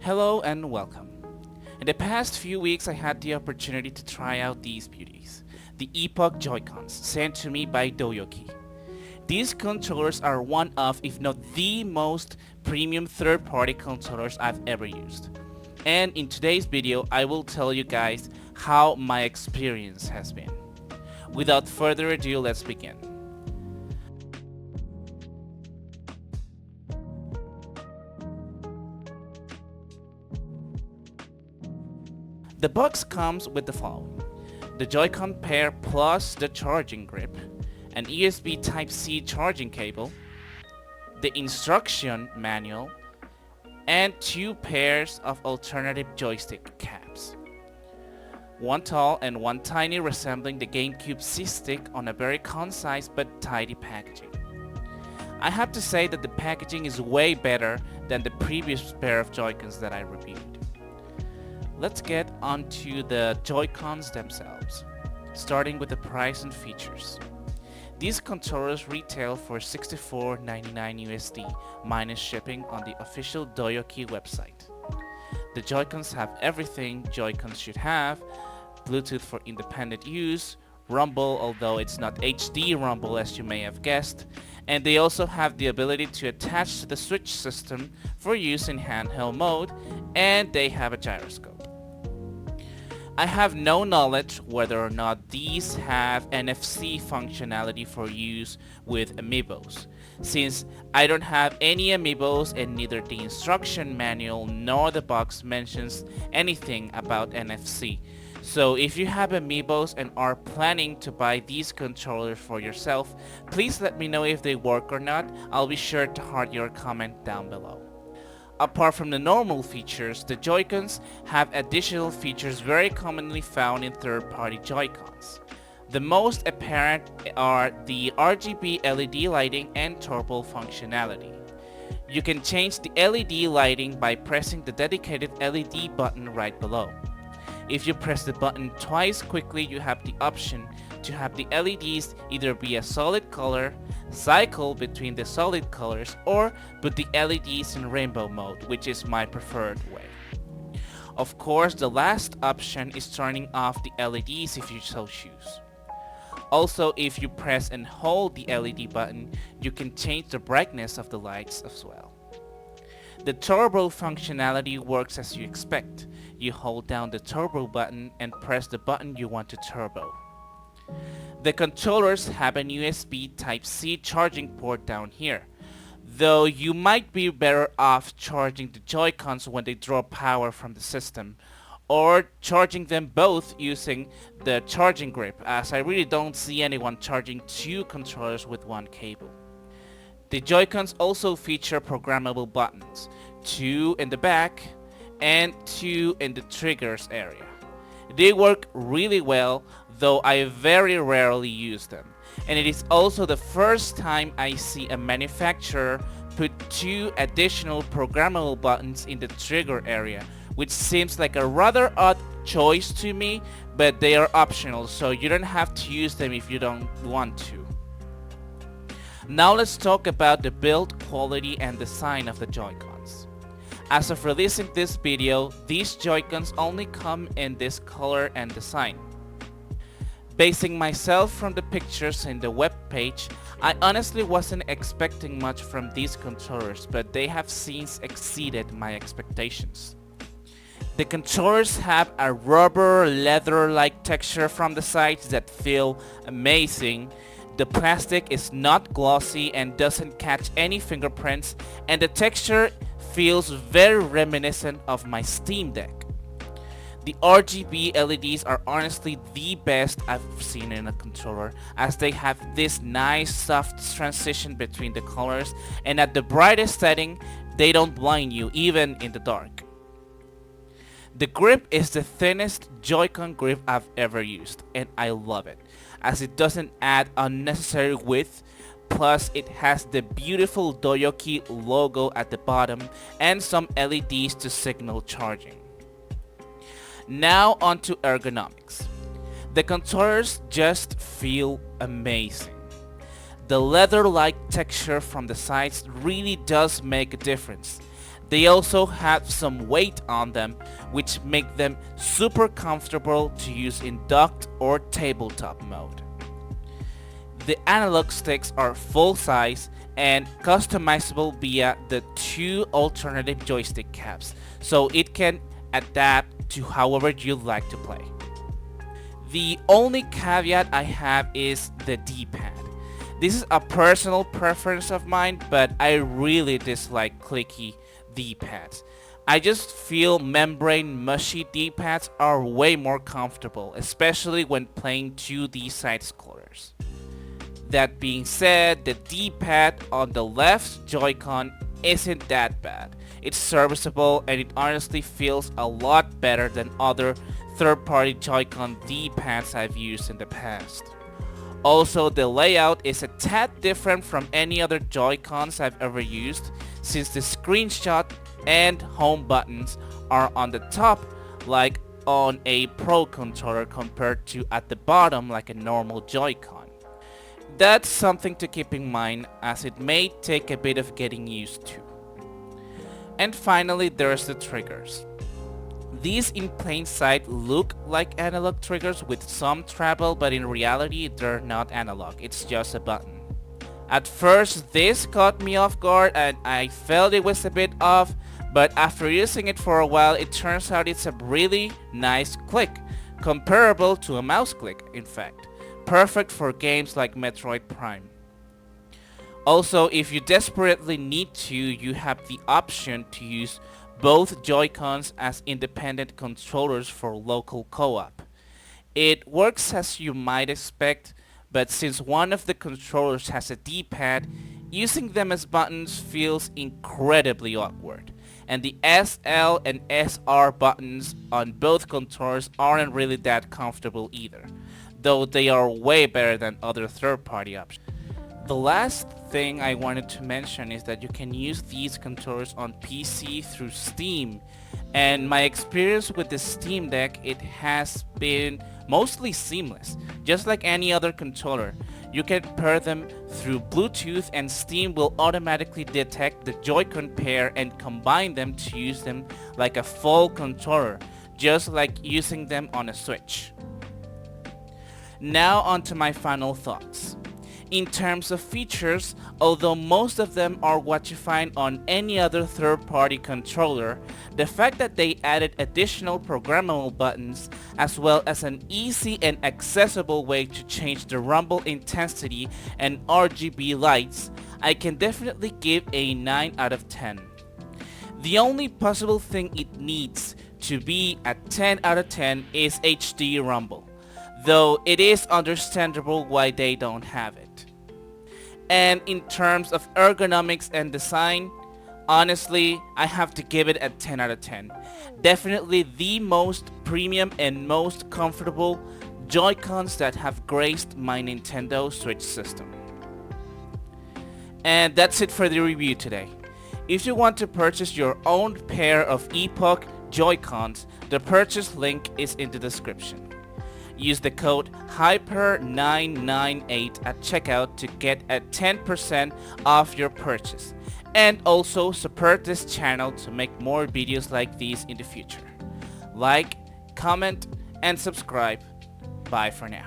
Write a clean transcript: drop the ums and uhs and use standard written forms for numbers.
Hello and welcome. In the past few weeks I had the opportunity to try out these beauties, the Epoch joycons sent to me by DOYOKY. These controllers are one of, if not the most premium third-party controllers I've ever used. And in today's video I will tell you guys how my experience has been. Without further ado, let's begin. The box comes with the following: the Joy-Con pair plus the charging grip, an USB Type-C charging cable, the instruction manual, and two pairs of alternative joystick caps. One tall and one tiny, resembling the GameCube C-Stick on a very concise but tidy packaging. I have to say that the packaging is way better than the previous pair of Joy-Cons that I reviewed. Let's get onto the Joy-Cons themselves, starting with the price and features. These controllers retail for $64.99 USD minus shipping on the official DOYOKY website. The Joy-Cons have everything Joy-Cons should have: Bluetooth for independent use, rumble although it's not HD rumble as you may have guessed, and they also have the ability to attach to the Switch system for use in handheld mode, and they have a gyroscope. I have no knowledge whether or not these have NFC functionality for use with amiibos, since I don't have any amiibos and neither the instruction manual nor the box mentions anything about NFC. So if you have amiibos and are planning to buy these controllers for yourself, please let me know if they work or not. I'll be sure to heart your comment down below. Apart from the normal features, the Joy-Cons have additional features very commonly found in third-party Joy-Cons. The most apparent are the RGB LED lighting and turbo functionality. You can change the LED lighting by pressing the dedicated LED button right below. If you press the button twice quickly, you have the option to have the LEDs either be a solid color, cycle between the solid colors, or put the LEDs in rainbow mode, which is my preferred way. Of course, the last option is turning off the LEDs if you so choose. Also, if you press and hold the LED button, you can change the brightness of the lights as well. The turbo functionality works as you expect. You hold down the turbo button and press the button you want to turbo. The controllers have an USB Type-C charging port down here, though you might be better off charging the Joy-Cons when they draw power from the system, or charging them both using the charging grip, as I really don't see anyone charging two controllers with one cable. The Joy-Cons also feature programmable buttons, two in the back and two in the triggers area. They work really well, though I very rarely use them, and it is also the first time I see a manufacturer put two additional programmable buttons in the trigger area, which seems like a rather odd choice to me, but they are optional, so you don't have to use them if you don't want to. Now let's talk about the build quality and design of the Joy-Cons. As of releasing this video, these Joy-Cons only come in this color and design. Basing myself from the pictures in the web page, I honestly wasn't expecting much from these controllers, but they have since exceeded my expectations. The controllers have a rubber leather-like texture from the sides that feel amazing. The plastic is not glossy and doesn't catch any fingerprints, and the texture feels very reminiscent of my Steam Deck. The RGB LEDs are honestly the best I've seen in a controller, as they have this nice soft transition between the colors, and at the brightest setting they don't blind you even in the dark. The grip is the thinnest Joy-Con grip I've ever used, and I love it, as it doesn't add unnecessary width. Plus, it has the beautiful DOYOKY logo at the bottom and some LEDs to signal charging. Now onto ergonomics. The controllers just feel amazing. The leather-like texture from the sides really does make a difference. They also have some weight on them, which make them super comfortable to use in docked or tabletop mode. The analog sticks are full size and customizable via the 2 alternative joystick caps, so it can adapt to however you'd like to play. The only caveat I have is the D-pad. This is a personal preference of mine, but I really dislike clicky D-pads. I just feel membrane mushy D-pads are way more comfortable, especially when playing 2D side-scrollers. That being said, the D-pad on the left Joy-Con isn't that bad. It's serviceable and it honestly feels a lot better than other third-party Joy-Con D-pads I've used in the past. Also, the layout is a tad different from any other Joy-Cons I've ever used, since the screenshot and home buttons are on the top like on a Pro controller compared to at the bottom like a normal Joy-Con. That's something to keep in mind, as it may take a bit of getting used to. And finally, there's the triggers. These in plain sight look like analog triggers with some travel, but in reality they're not analog, it's just a button. At first this caught me off guard and I felt it was a bit off, but after using it for a while it turns out it's a really nice click, comparable to a mouse click in fact, perfect for games like Metroid Prime. Also, if you desperately need to, you have the option to use both Joy-Cons as independent controllers for local co-op. It works as you might expect, but since one of the controllers has a D-pad, using them as buttons feels incredibly awkward, and the SL and SR buttons on both controllers aren't really that comfortable either, though they are way better than other third-party options. The last thing I wanted to mention is that you can use these controllers on PC through Steam, and my experience with the Steam Deck, it has been mostly seamless. Just like any other controller, you can pair them through Bluetooth and Steam will automatically detect the Joy-Con pair and combine them to use them like a full controller, just like using them on a Switch. Now onto my final thoughts. In terms of features, although most of them are what you find on any other third-party controller, the fact that they added additional programmable buttons as well as an easy and accessible way to change the rumble intensity and RGB lights, I can definitely give a 9 out of 10. The only possible thing it needs to be at 10 out of 10 is HD rumble, though it is understandable why they don't have it. And in terms of ergonomics and design, honestly, I have to give it a 10 out of 10. Definitely the most premium and most comfortable Joy-Cons that have graced my Nintendo Switch system. And that's it for the review today. If you want to purchase your own pair of Epoch Joy-Cons, the purchase link is in the description. Use the code HYPER998 at checkout to get a 10% off your purchase. And also support this channel to make more videos like these in the future. Like, comment, and subscribe. Bye for now.